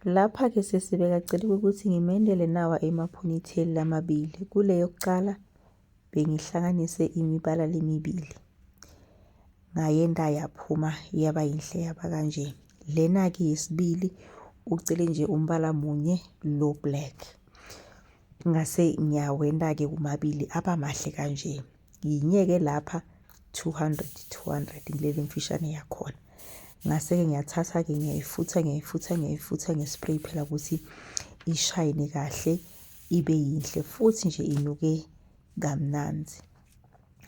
Lapha-ke sesibeka cela ukuthi ngimendele nawa ema-ponytail amabili. Kule yokucala bengihlanganise imibala lemibili, ngayenda yaphuma yaba yinhle yaba kanje. Lena-ke yesibili ucele nje umbala munye lo black, ngase ngiyawenda-ke kumabili aba mahle kanje. Yinye-ke lapha 200 ngileli mfishane yakhona. Ngase-ke ngiyathatha-ke ngiyayifutha ngespray phela ukuthi ishayine kahle, ibe yinhle futhi nje inuke kamnanzi.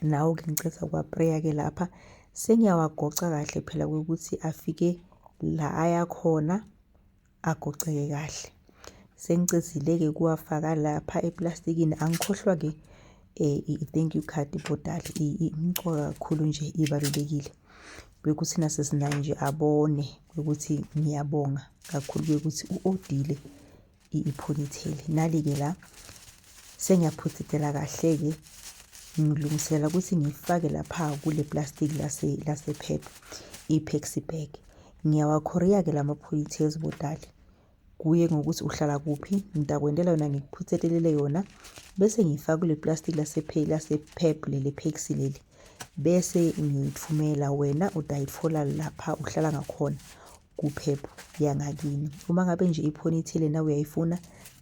Nawo-ke ngiceda ukuwapreya-ke lapha sengiyawagoca kahle phela ukuthi afike la aya khona agoceke kahle. Sengicedzile-ke ukuwafaka lapha eplastikini. Angikhohlwa-ke i-thank you card ibhodali imqoka kakhulu nje ibalulekile ukuthi nasesinayo nje abone ukuthi ngiyabonga kakhulu ukuthi u-odile i-ponytail. Nali-ke la sengiyaphusithela kahle-ke ngilungisela ukuthi ngifake lapha kule plastic lasephepha i-Pexy bag. Ngiyawakhoriya-ke lama-ponytails bodali, kuye ngokuthi uhlala kuphi. Ngizakwendela yona ngikuphuthelele yona bese ngiyifaka kule plastic lasephepha leli Pexy leli, bese ngiyithumela wena utayitfola lapha uhlala ngakhona kuphepha yangakini. Uma ngabe nje i-ponytail nawe uyayifuna,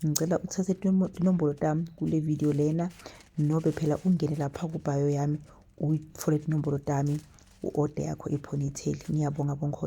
ngicela uthathe inombolo tami kule video lena, nobe phela ungene lapha ku-bio yami uyithole inombolo tami u-order yakho i-ponytail. Ngiyabonga bonkhe.